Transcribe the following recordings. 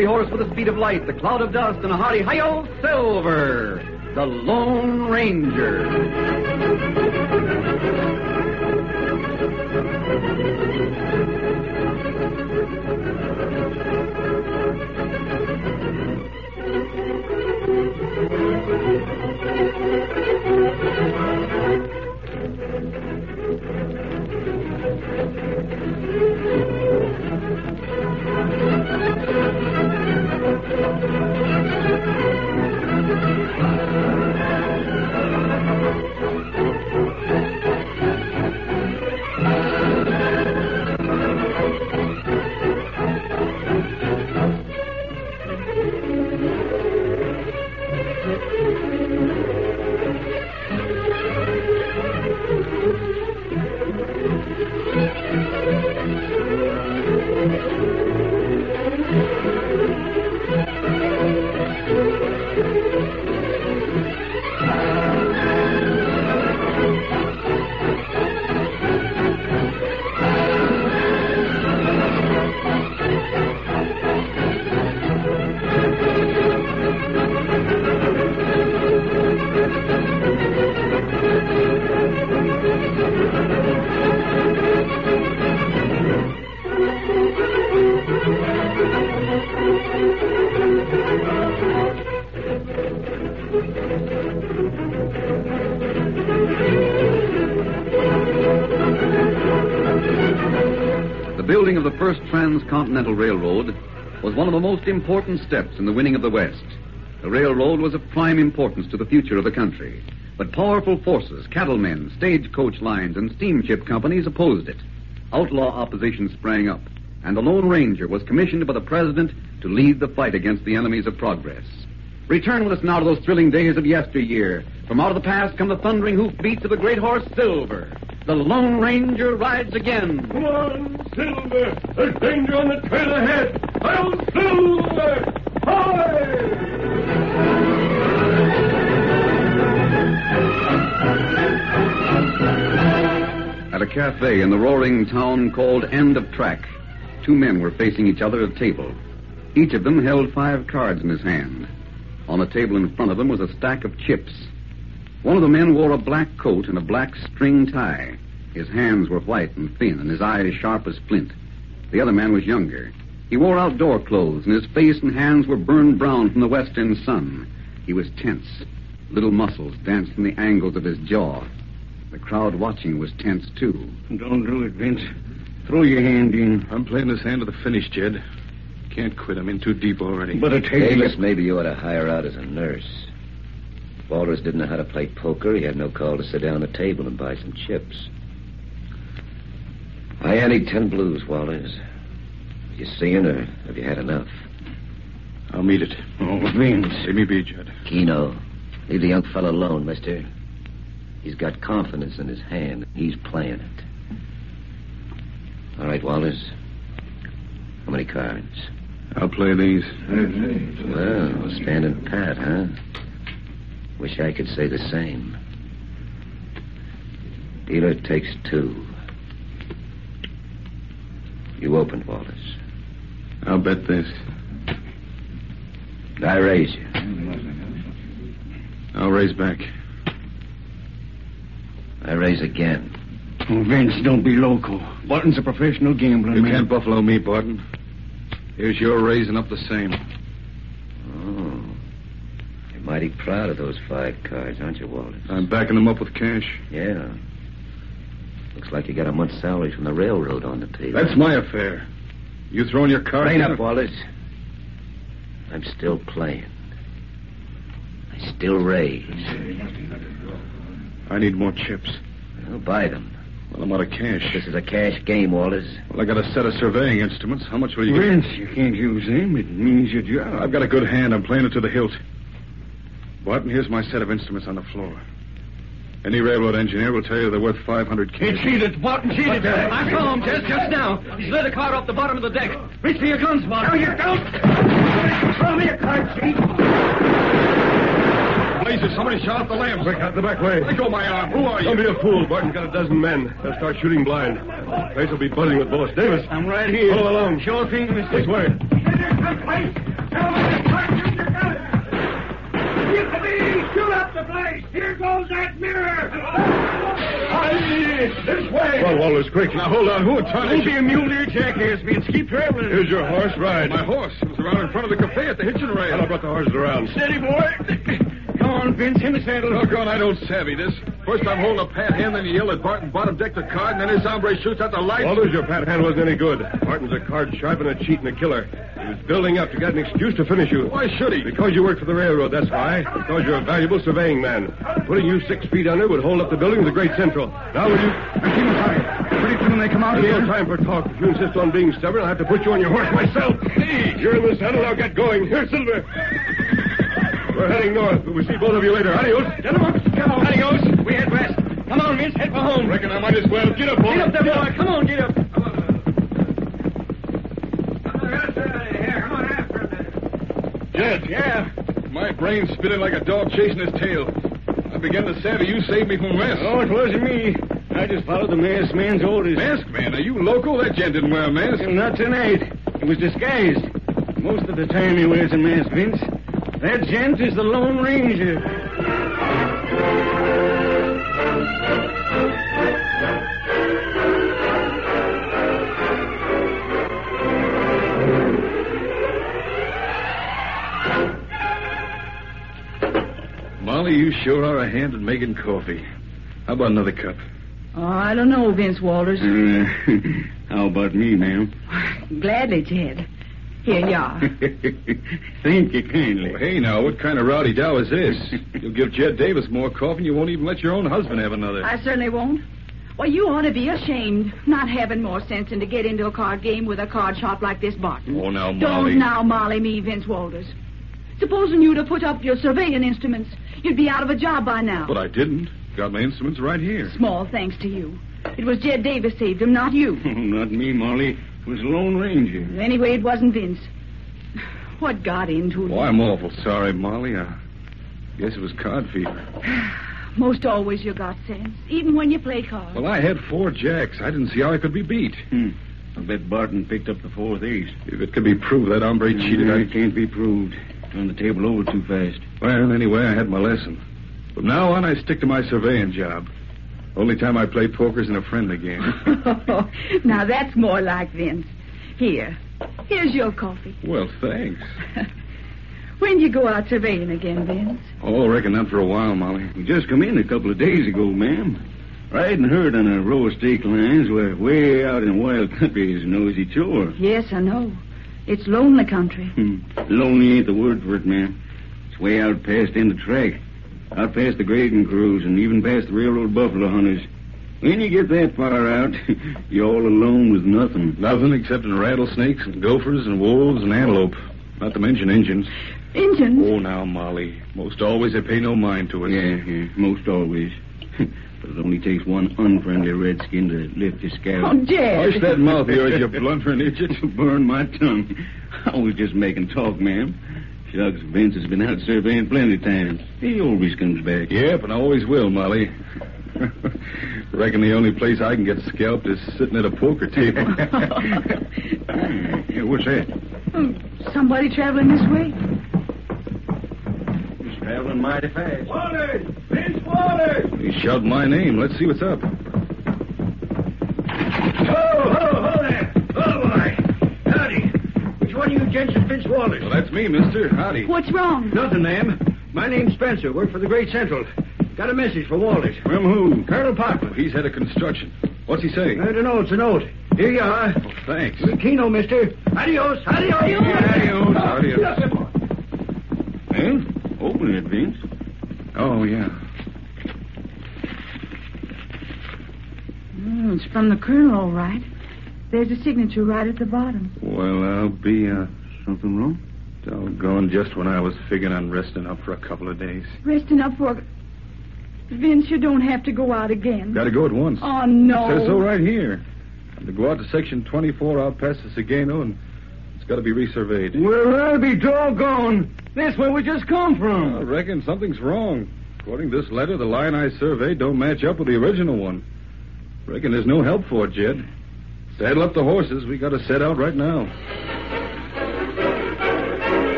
fiery horse with the speed of light, the cloud of dust, and a hearty hi-yo, Silver, the Lone Ranger. The building of the first transcontinental railroad was one of the most important steps in the winning of the West. The railroad was of prime importance to the future of the country. But powerful forces, cattlemen, stagecoach lines, and steamship companies opposed it. Outlaw opposition sprang up, and the Lone Ranger was commissioned by the President to lead the fight against the enemies of progress. Return with us now to those thrilling days of yesteryear. From out of the past come the thundering hoofbeats of the great horse Silver. The Lone Ranger rides again. Come on, Silver! There's danger on the trail ahead! I'll Silver! Hi! At a cafe in the roaring town called End of Track, two men were facing each other at a table. Each of them held 5 cards in his hand. On a table in front of them was a stack of chips. One of the men wore a black coat and a black string tie. His hands were white and thin, and his eyes sharp as flint. The other man was younger. He wore outdoor clothes, and his face and hands were burned brown from the western sun. He was tense. Little muscles danced in the angles of his jaw. The crowd watching was tense, too. Don't do it, Vince. Throw your hand in. I'm playing this hand to the finish, Jed. Can't quit. I'm in too deep already. But it takes... Davis, maybe you ought to hire out as a nurse. Walters didn't know how to play poker. He had no call to sit down at the table and buy some chips. I ante 10 blues, Walters. You seeing, or have you had enough? I'll meet it. Oh, Vince. Leave me be, Jed. Keno, leave the young fellow alone, mister. He's got confidence in his hand. He's playing it. All right, Walters. How many cards? I'll play these. Well, standing pat, huh? Wish I could say the same. Dealer takes 2. You opened, Walters. I'll bet this. I raise you. I'll raise back. I raise again. Oh, Vince, don't be loco. Barton's a professional gambler, You man. can't buffalo me, Barton. Here's your raising up the same. Oh. You're mighty proud of those 5 cards, aren't you, Walters? I'm backing them up with cash. Yeah. Looks like you got a month's salary from the railroad on the table. That's my affair. You throwing your cards Plain in? up, Walters. I'm still playing. I still raise. I need more chips. I'll buy them. Well, I'm out of cash. This is a cash game, Walters. Well, I got a set of surveying instruments. How much will you get? Vince, you can't use them. It means your job. I've got a good hand. I'm playing it to the hilt. Barton, here's my set of instruments on the floor. Any railroad engineer will tell you they're worth 500 cash. It's cheated. Barton cheated. I saw him just now. He slid a card off the bottom of the deck. Reach for your guns, Barton. No, you don't. Throw me a card, Chief. Blazes, somebody shot up the lamp. Quick, out the back way. Let go my arm. Who are you? Don't be a fool. Barton's got a dozen men. They'll start shooting blind. The place will be buzzing with bullets. Davis. I'm right here. Follow along. Sure thing, mister. This way. place! Here goes that mirror! This way! Well, Walters, quick. Now, hold on. Who are Don't be a mule deer, jackass, Vince. Keep traveling. Here's your horse. Ride. My horse. It was around in front of the cafe at the hitching rail. I brought the horses around. Steady, boy. Come on, Vince. In the saddle. Doggone, I don't savvy this. First I'm holding a pat hand, then you yell at Barton bottom deck the card, and then this hombre shoots out the lights. Walters, your pat hand wasn't any good. Barton's a card sharp and a cheat and a killer. He was building up to get an excuse to finish you. Why should he? Because you work for the railroad, that's why. Because you're a valuable surveying man. Putting you 6 feet under would hold up the building of the Great Central. Now will you... Keep him tight. Pretty soon they come out There's here. no time for talk. If you insist on being stubborn, I'll have to put you on your horse myself. Hey, you're in the saddle. Now get going. Here, Silver. We're heading north, but we'll see both of you later. Adios. Gentlemen, come on. Adios. We head west. Come on, Vince. Head for home. Reckon I might as well. Get up, boy. Get up there, boy. Come on, get up. Jed. Yeah. My brain's spinning like a dog chasing his tail. I began to savvy you saved me from mess. Oh, it wasn't me. I just followed the masked man's orders. Mask man? Are you local? That gent didn't wear a mask. Not tonight. He was disguised. Most of the time he wears a mask, Vince. That gent is the Lone Ranger. Molly, you sure are a hand at making coffee. How about another cup? Oh, I don't know, Vince Walters. How about me, ma'am? Gladly, Jed. Here you are. Thank you kindly. Oh, hey, now, what kind of rowdy dow is this? You'll give Jed Davis more coffee and you won't even let your own husband have another. I certainly won't. Well, you ought to be ashamed not having more sense than to get into a card game with a card shop like this, Barton. Oh, now, Molly. Don't now Molly me, Vince Walters. Supposing you'd have put up your surveying instruments, you'd be out of a job by now. But I didn't. Got my instruments right here. Small thanks to you. It was Jed Davis saved him, not you. Not me, Molly. It was the Lone Ranger. Anyway, it wasn't Vince. What got into him? Oh, I'm awful sorry, Molly. I guess it was card fever. Most always you got sense, even when you play cards. Well, I had 4 jacks. I didn't see how I could be beat. I bet Barton picked up the 4th ace. If it could be proved that hombre cheated, It can't be proved. Turned the table over too fast. Well, anyway, I had my lesson. From now on, I stick to my surveying job. Only time I play poker's in a friendly game. Now, that's more like Vince. Here's your coffee. Well, thanks. When do you go out surveying again, Vince? Oh, I reckon not for a while, Molly. We just come in a couple of days ago, ma'am. Riding herd on a row of stake lines where way out in wild country is a nosy chore. Yes, I know. It's lonely country. Lonely ain't the word for it, ma'am. It's way out past end of track. Out past the grading crews and even past the railroad buffalo hunters. When you get that far out, you're all alone with nothing. Nothing except rattlesnakes and gophers and wolves and antelope. Not to mention Injuns. Injuns? Oh, now, Molly. Most always they pay no mind to us. Yeah, most always. But it only takes one unfriendly redskin to lift his scalp. Oh, Jed. Hush that mouth of yours, you blundering idiot. Burn my tongue. I was just making talk, ma'am. Shucks, Vince has been out surveying plenty of times. He always comes back. Yep, and I always will, Molly. Reckon the only place I can get scalped is sitting at a poker table. Hey, what's that? Somebody traveling this way? He's traveling mighty fast. Walters! Vince Walters! He shouted my name. Let's see what's up. Ho there! Oh, boy! Howdy. Which one of you gents is Vince Walters? Well, that's me, mister. Howdy. What's wrong? Nothing, ma'am. My name's Spencer. Work for the Great Central. Got a message for Walters. From who? Colonel Parkman. He's head of construction. What's he saying? I don't know. It's a note. Here you are. Oh, thanks. Keno, mister. Adios. Adios. Adios. Adios. Well, open it, Vince. Oh, yeah. It's from the colonel, all right. There's a signature right at the bottom. Well, I'll be, Something wrong? doggone just when I was figuring on resting up for a couple of days. Resting up for... Vince, you don't have to go out again. Got to go at once. Oh, no. It says so right here. I'm to go out to section 24 out past the Sagano, and it's got to be resurveyed. Well, I'll be doggone. That's where we just come from. I reckon something's wrong. According to this letter, the line I surveyed don't match up with the original one. Reckon there's no help for it, Jed. Saddle up the horses. We got to set out right now.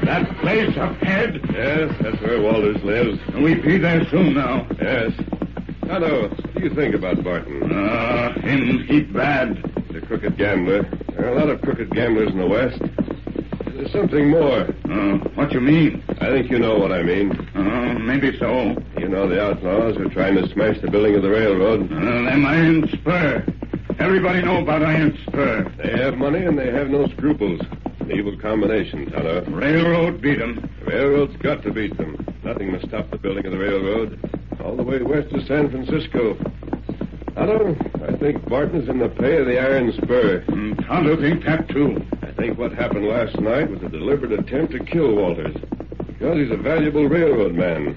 That place up ahead? Yes, that's where Walters lives. We be there soon now. Yes. Tonto, what do you think about Barton? Him heap bad. He's a crooked gambler. There are a lot of crooked gamblers in the West. There's something more. What you mean? I think you know what I mean. Maybe so. You know the outlaws are trying to smash the building of the railroad. Them Iron Spur. Everybody know about Iron Spur. They have money and they have no scruples. An evil combination, Tonto. Railroad beat 'em. The railroad's got to beat them. Nothing must stop the building of the railroad. All the way west to San Francisco. Tonto, I think Barton's in the pay of the Iron Spur. Tonto think that, too. I think what happened last night was a deliberate attempt to kill Walters. Because he's a valuable railroad man.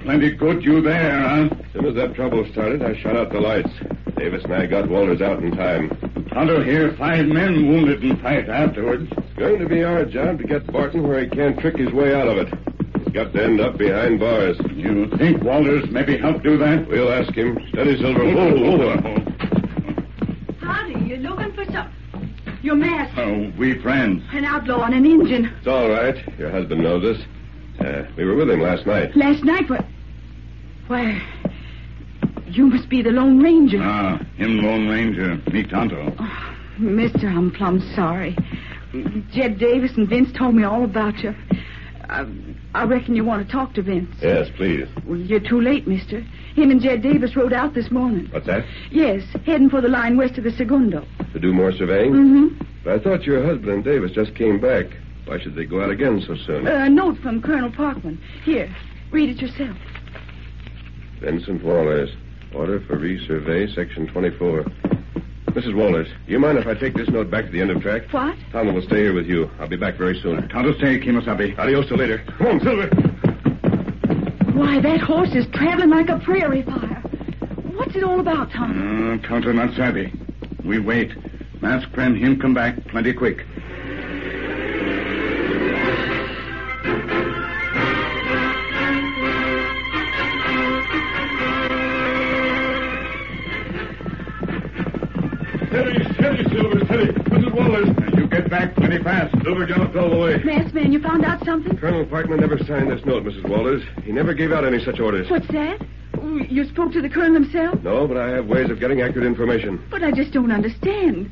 Plenty good you there, huh? As soon as that trouble started, I shut out the lights. Davis and I got Walters out in time. Tonto hear 5 men wounded in fight afterwards. It's going to be our job to get Barton where he can't trick his way out of it. He's got to end up behind bars. You think Walters maybe help do that? We'll ask him. Steady, Silver. Whoa. Howdy, you're looking for something. Your mask. Oh, we friends. An outlaw and an Indian. It's all right. Your husband knows us. We were with him last night. Last night, what? Why, you must be the Lone Ranger. Him Lone Ranger. Me Tonto. Oh, mister, I'm plumb sorry. Jed Davis and Vince told me all about you. I reckon you want to talk to Vince. Yes, please. Well, you're too late, mister. Him and Jed Davis rode out this morning. What's that? Yes, heading for the line west of the Segundo. To do more surveying? Mm-hmm. But I thought your husband and Davis just came back. Why should they go out again so soon? A note from Colonel Parkman. Here, read it yourself. Vincent Walters. Order for resurvey, Section 24. Mrs. Walters, do you mind if I take this note back to the end of track? What? Tonto will stay here with you. I'll be back very soon. Tonto stay, Kimosabe. Adios till later. Come on, Silver. Why, that horse is traveling like a prairie fire. What's it all about, Tom? Tonto not savvy. We wait. Mask friend him come back plenty quick. Steady, Silver, steady. Mrs. Walters. You get back plenty fast. Silver galloped all the way. Masked man, you found out something? Colonel Parkman never signed this note, Mrs. Walters. He never gave out any such orders. What's that? You spoke to the colonel himself? No, but I have ways of getting accurate information. But I just don't understand.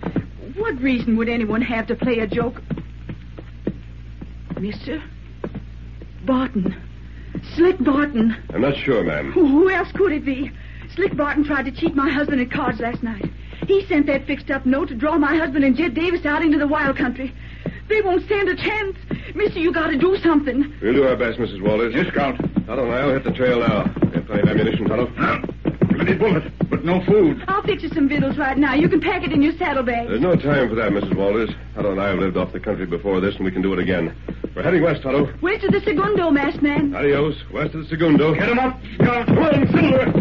What reason would anyone have to play a joke? Mister? Barton. Slick Barton. I'm not sure, ma'am. Who else could it be? Slick Barton tried to cheat my husband at cards last night. He sent that fixed-up note to draw my husband and Jed Davis out into the wild country. They won't stand a chance. Mister, you gotta do something. We'll do our best, Mrs. Walters. Yes, Scout. Tonto and I'll hit the trail now. Got plenty of ammunition, Tonto. Plenty bullets, but no food. I'll fix you some victuals right now. You can pack it in your saddlebag. There's no time for that, Mrs. Walters. Tonto and I have lived off the country before this, and we can do it again. We're heading west, Tonto. West of the Segundo, masked man. Adios. West of the Segundo. Get him up, Scout. Come on, Silver.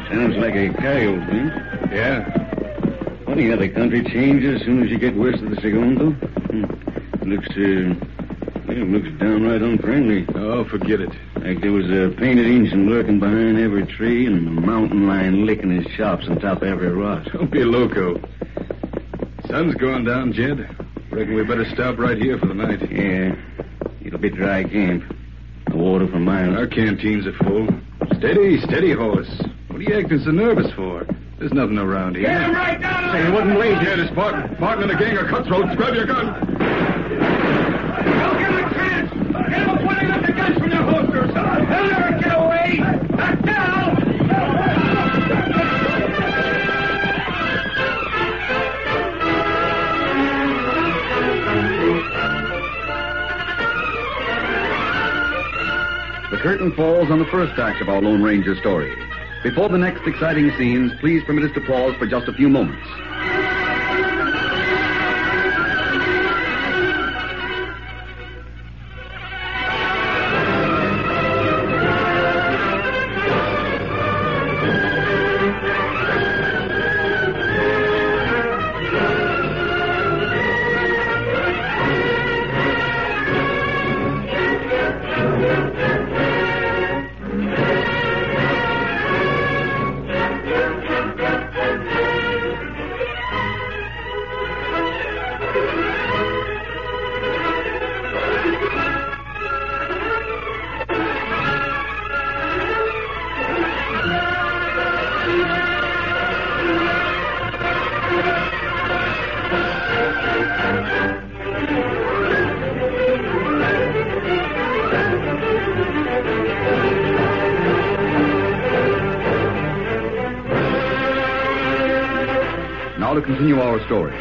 Sounds like a coyote, Vince. Yeah. Funny how the country changes as soon as you get west of the Segundo. Looks downright unfriendly. Oh, forget it. Like there was a painted Injun lurking behind every tree and a mountain lion licking his chops on top of every rock. Don't be loco. Sun's going down, Jed. Reckon we better stop right here for the night. Yeah. It'll be dry camp. The water for miles. Our canteens are full. Steady, horse. What are you acting so nervous for? There's nothing around here. Get him right now! Say, it wasn't late. Jed, it's Barton and a gang of cutthroats. Grab your gun. Don't give him a chance! Get him pointing up the guns from their holsters! He'll never get away! Not now! The curtain falls on the first act of our Lone Ranger story. Before the next exciting scenes, please permit us to pause for just a few moments. Now to continue our story.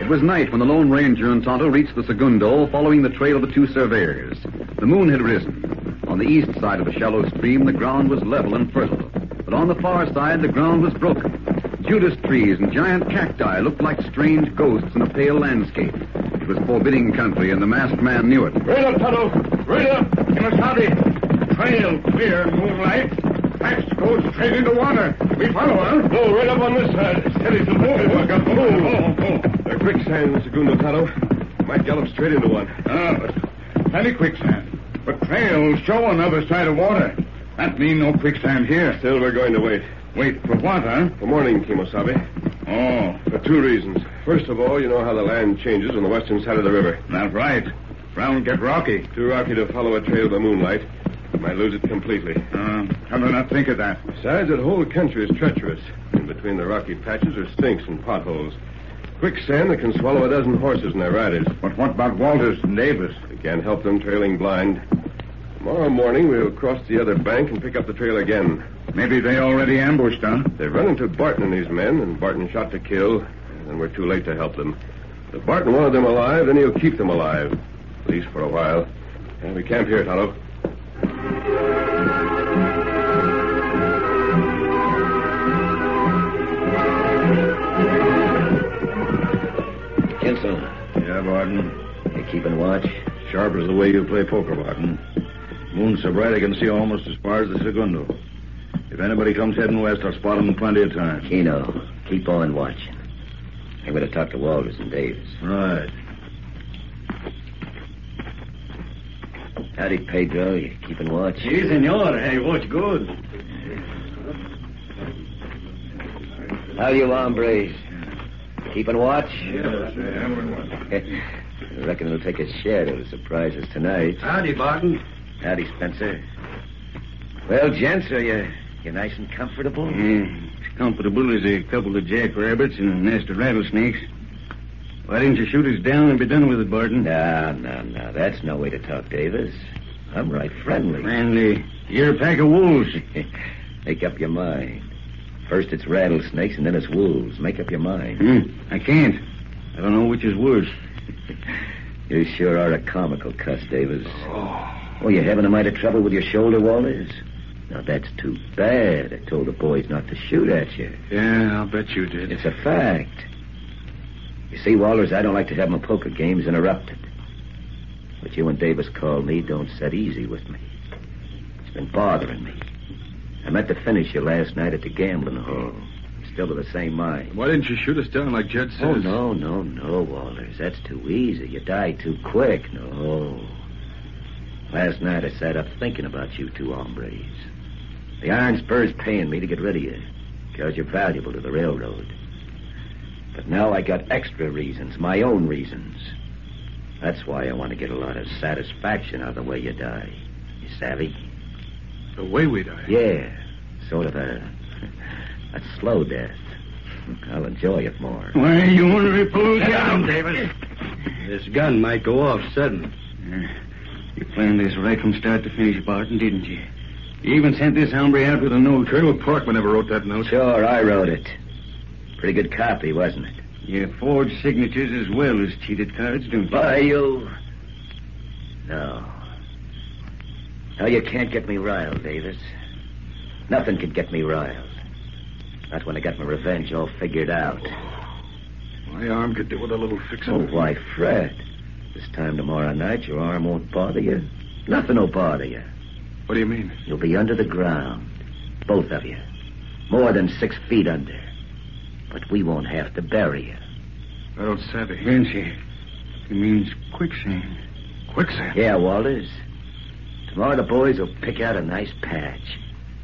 It was night when the Lone Ranger and Tonto reached the Segundo, following the trail of the two surveyors. The moon had risen. On the east side of the shallow stream, the ground was level and fertile. But on the far side, the ground was broken. Judas trees and giant cacti looked like strange ghosts in a pale landscape. It was forbidding country, and the masked man knew it. Right up, Tonto. Right up. Kimasabi. Trail clear, moonlight. Tracks go straight into water. We follow, huh? No, right up on this side. Steady, Tonto. They're quicksand, Segundo, Tonto. Might gallop straight into one. But plenty quicksand. But trails show on the other side of water. That mean no quicksand here. Still, we're going to wait. Wait for what, huh? For morning, Kimosabe. Oh. For two reasons. First of all, you know how the land changes on the western side of the river. That's right. Ground get rocky. Too rocky to follow a trail by moonlight. Might lose it completely. How do not think of that? Besides, that whole country is treacherous. In between the rocky patches are sinks and potholes. Quicksand that can swallow a dozen horses and their riders. But what about Walters and Davis? We can't help them trailing blind. Tomorrow morning, we'll cross the other bank and pick up the trail again. Maybe they already ambushed, huh? They've run into Barton and his men, and Barton shot to kill, and we're too late to help them. If Barton wanted them alive, then he'll keep them alive. At least for a while. And we camp here, Tonto. Kinsel, Yeah, Barton. you keeping watch? Sharp as the way you play poker, Barton. Moon's so bright I can see almost as far as the Segundo. If anybody comes heading west, I'll spot them in plenty of time. Keno, keep on watching. I'm going to talk to Walters and Davis. Right. Howdy, Pedro. You keeping watch? Si, senor. Hey, watch good. How you hombres? Keeping watch? Yes, I reckon it'll take a shadow to surprise us tonight. Howdy, Barton. Howdy, Spencer. Well, gents, are you nice and comfortable? As comfortable as a couple of jackrabbits and a nest of rattlesnakes. Why didn't you shoot us down and be done with it, Barton? No. That's no way to talk, Davis. I'm right friendly. Friendly. You're a pack of wolves. Make up your mind. First it's rattlesnakes and then it's wolves. Make up your mind. I can't. I don't know which is worse. You sure are a comical cuss, Davis. Oh, you having a mite of trouble with your shoulder, Walters? Now, that's too bad. I told the boys not to shoot at you. Yeah, I'll bet you did. It's a fact. You see, Walters, I don't like to have my poker games interrupted. What you and Davis called me don't set easy with me. It's been bothering me. I meant to finish you last night at the gambling hall. I'm still of the same mind. Why didn't you shoot us down like Jed says? Oh, no, Walters. That's too easy. You die too quick. No. Last night I sat up thinking about you two hombres. The Iron Spur's paying me to get rid of you because you're valuable to the railroad. But now I got extra reasons, my own reasons. That's why I want to get a lot of satisfaction out of the way you die. You savvy? The way we die? Yeah, sort of a slow death. I'll enjoy it more. Why, you want to pull down, Davis. This gun might go off sudden. You planned this right from start to finish, Barton, didn't you? You even sent this hombre out with a note. Colonel Parkman never wrote that note. Sure, I wrote it. Pretty good copy, wasn't it? You forged signatures as well as cheated cards, don't you? Why, you... No. No, you can't get me riled, Davis. Nothing can get me riled. Not when I got my revenge all figured out. My arm could do with a little fixing. Oh, why, Fred. This time tomorrow night, your arm won't bother you. Nothing will bother you. What do you mean? You'll be under the ground. Both of you. More than 6 feet under. But we won't have to bury you. I don't savvy. Vinci. It means quicksand. Quicksand? Yeah, Walters. Tomorrow the boys will pick out a nice patch.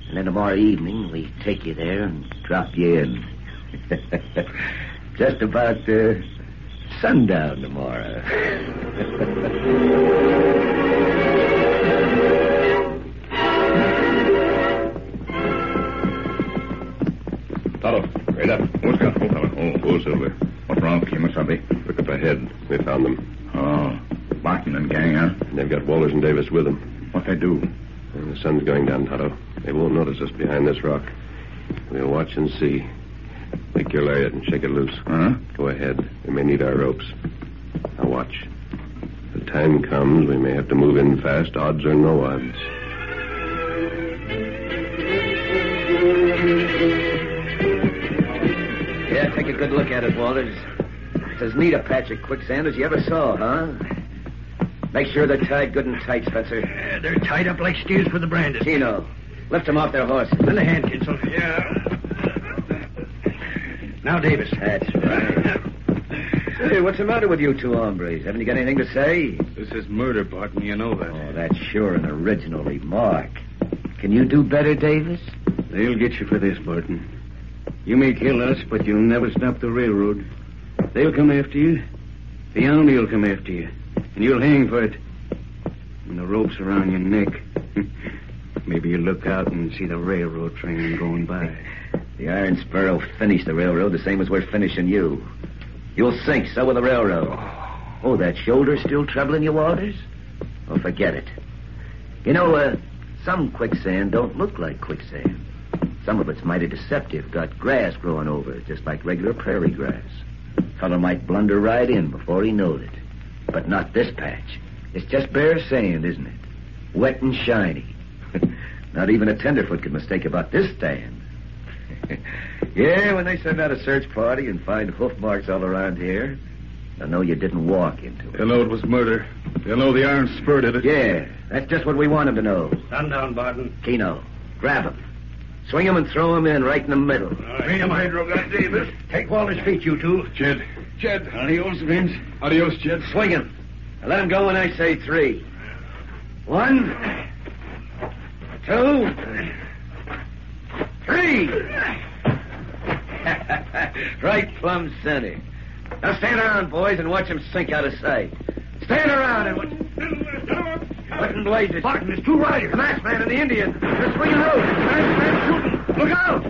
And then tomorrow evening we take you there and drop you in. Just about sundown tomorrow. Tonto, right up. What's got? Oh, Silver. What's wrong, Kimasabi? Took a Ahead. We found them. Oh, Barton and gang, huh? And they've got Walters and Davis with them. What they do? And the sun's going down, Tonto. They won't notice us behind this rock. We'll watch and see. Take your lariat and shake it loose. Huh? Go ahead. We may need our ropes. Now watch. If the time comes, we may have to move in fast, odds or no odds. Yeah, take a good look at it, Walters. It's as neat a patch of quicksand as you ever saw, huh? Make sure they're tied good and tight, Spencer. Yeah, they're tied up like steers for the branding. Tino, lift them off their horses. Lend a hand, Kinsel. Yeah. Now, Davis. That's right. Hey, what's the matter with you two hombres? Haven't you got anything to say? This is murder, Barton. You know that. Oh, that's sure an original remark. Can you do better, Davis? They'll get you for this, Barton. You may kill us, but you'll never stop the railroad. They'll come after you. The army will come after you. And you'll hang for it. And the rope's around your neck. Maybe you'll look out and see the railroad train going by. The Iron Sparrow finished the railroad the same as we're finishing you. You'll sink, so will the railroad. Oh, that shoulder still troubling you, Walters? Oh, forget it. You know, some quicksand don't look like quicksand. Some of it's mighty deceptive. Got grass growing over it, just like regular prairie grass. Fellow might blunder right in before he knowed it. But not this patch. It's just bare sand, isn't it? Wet and shiny. Not even a tenderfoot could mistake about this stand. Yeah, when they send out a search party and find hoof marks all around here, they'll know you didn't walk into it. They'll know it was murder. They'll know the Iron Spur did it. Yeah, that's just what we want them to know. Stand down, Barton. Keno, grab him. Swing him and throw him in right in the middle. Bring him, Hydro Gun, Davis. Take Walter's feet, you two. Jed. Adios, Vince. Adios, Jed. Swing him. Now let him go when I say 3. 1, 2, 3. Right plumb center. Now stand around, boys, and watch him sink out of sight. Stand around and watch. What in blazes? Barton, there's 2 riders. The masked man and the Indian. They're swinging rope. The masked man shooting. Look out!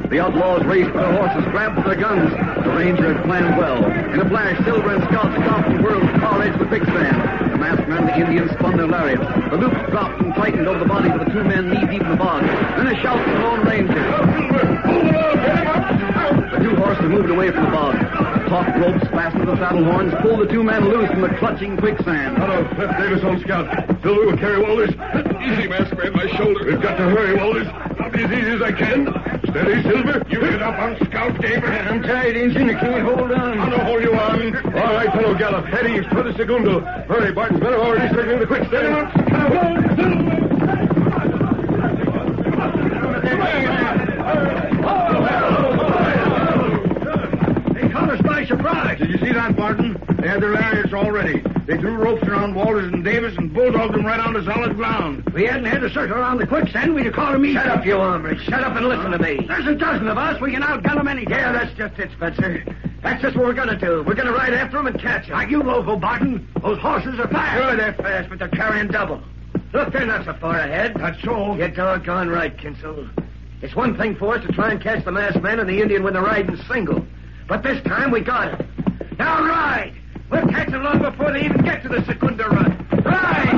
The outlaws raced for their horses, grabbed for their guns. The ranger had planned well. In a flash, Silver and Scout stopped and whirled the car edge of the quicksand. The masked man and the Indian spun their lariats. The loops dropped and tightened over the bodies of the 2 men knee-deep in the bog. Then a shout from the Lone Ranger. The 2 horses moved away from the bog. Taut ropes fastened to the saddle horns pulled the 2 men loose from the clutching quicksand. Hello, left Davis on Scout. Silver will carry Walters. Easy, masked man, my shoulder. We've got to hurry, Walters. I'll be as easy as I can. Steady, Silver. You get up on Scout, Davis. I'm tied, Injun. I can't hold on. I'll hold you on. All right, fellow Gallop. Head east for the Segundo. Hurry, Barton's men are already circling the quicksand. They caught us by surprise. Did you see that, Barton? They had their lariats all ready. They threw ropes around Walters and Davis and bulldogged them right onto solid ground. We hadn't had to circle around the quicksand. We'd have caught him easy. Shut up, you hombres. Shut up and listen to me. There's a dozen of us. We can outgun them any time. Yeah, that's just it, Spencer. That's just what we're going to do. We're going to ride after them and catch them. Like you loco, Barton. Those horses are fast. Sure, they're fast, but they're carrying double. Look, they're not so far ahead. That's so. You're doggone right, Kinsel. It's one thing for us to try and catch the masked man and the Indian when they're riding single. But this time we got it. Now ride! We'll catch them long before they even get to the Secunda run. Ride!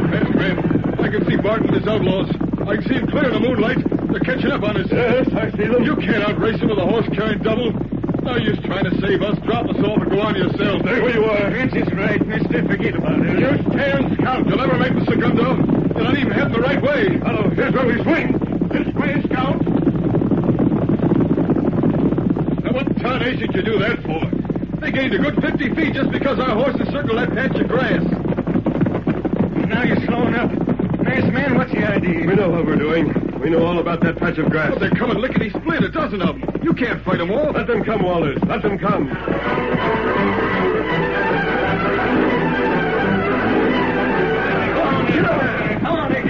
Masked man, I can see Barton and his outlaws. I can see him clear in the moonlight. They're catching up on us. Yes, I see them. You can't outrace them with a horse carrying double. No use trying to save us. Drop us off and go on yourself. Stay where you are. Vince is right, mister. Forget about it. You stay and scout. You'll never make the Segundo. You're not even heading the right way. Hello, here's where we swing. This way, Scout. Now, what tarnation did you do that for? They gained a good 50 feet just because our horses circled that patch of grass. Now you're slowing up. Masked man, what's the idea? We know what we're doing. We know all about that patch of grass. Oh, they're coming lickety-split, a dozen of them. You can't fight them all. Let them come, Walters. Let them come.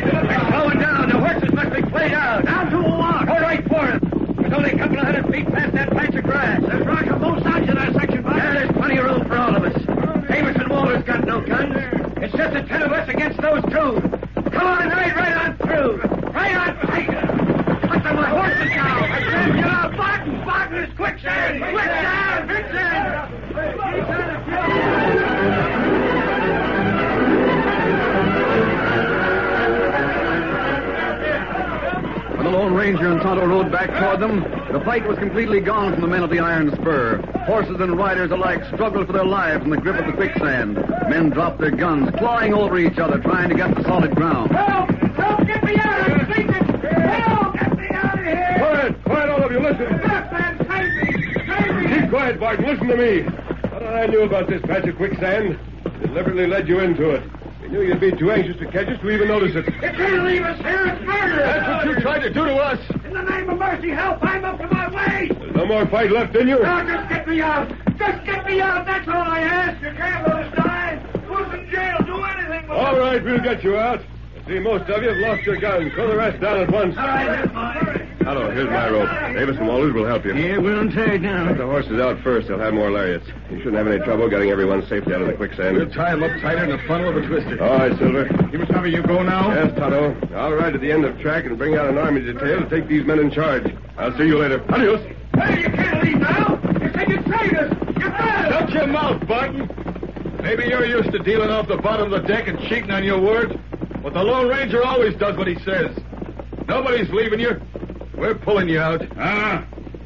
They're slowing down. The horses must be played out. Down to a walk. Go right for them. There's only a couple of 100 feet past that patch of grass. There's rock on both sides of that section, Bob. Yeah, there's plenty of room for all of us. Davis and Walters got no no guns. It's just the 10 of us against those 2. Come on, right on through. Right on. Put the horses down. I said, get out. Barton is Quicksand. When the Lone Ranger and Tonto rode back toward them, the fight was completely gone from the men of the Iron Spur. Horses and riders alike struggled for their lives in the grip of the quicksand. Men dropped their guns, clawing over each other, trying to get to solid ground. Help! Get me out of here! Help! Get me out of here! Quiet, all of you, listen. That man's crazy! Keep quiet, Barton. Listen to me. What I knew about this patch of quicksand deliberately led you into it. We knew you'd be too anxious to catch us to even notice it. You can't leave us here. It's murder! That's what you tried to do to us. In the name of mercy, help! I'm up to my waist! There's no more fight left in you. Now, just get me out! Just get me out! That's all I ask! You can't let us die! Put us in jail! Do anything but... All right, we'll get you out. I see most of you have lost your guns. Throw the rest down at once. All right, here's mine. Hello, here's my rope. Davis and Walters will help you. Yeah, we're untied now. Put the horses out first. They'll have more lariats. You shouldn't have any trouble getting everyone safely out of the quicksand. We'll tie him up tighter than the funnel of a twister. All right, Silver. You must have you go now? Yes, Tonto. I'll ride to the end of track and bring out an army detail to take these men in charge. I'll see you later. Adios. Hey, you can't leave now! You said you'd save us! You're bad! Shut your mouth, Barton. Maybe you're used to dealing off the bottom of the deck and cheating on your word, but the Lone Ranger always does what he says. Nobody's leaving you. We're pulling you out.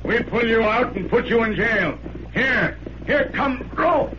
We pull you out and put you in jail. Here, come, go.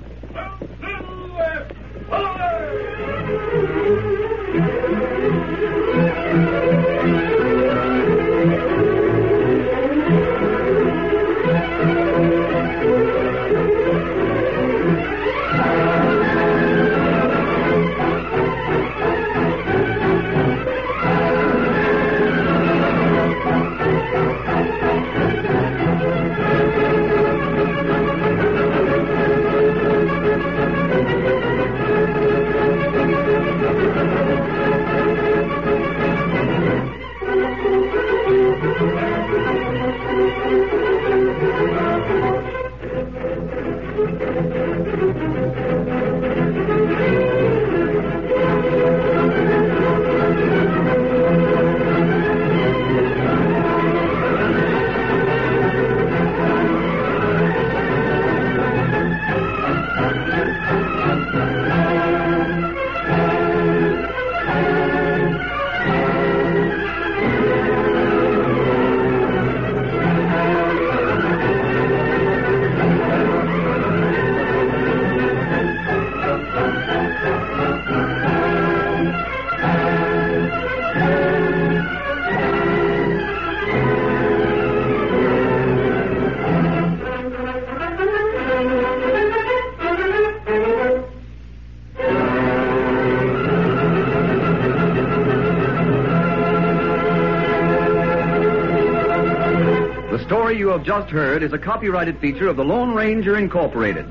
The story you have just heard is a copyrighted feature of the Lone Ranger Incorporated.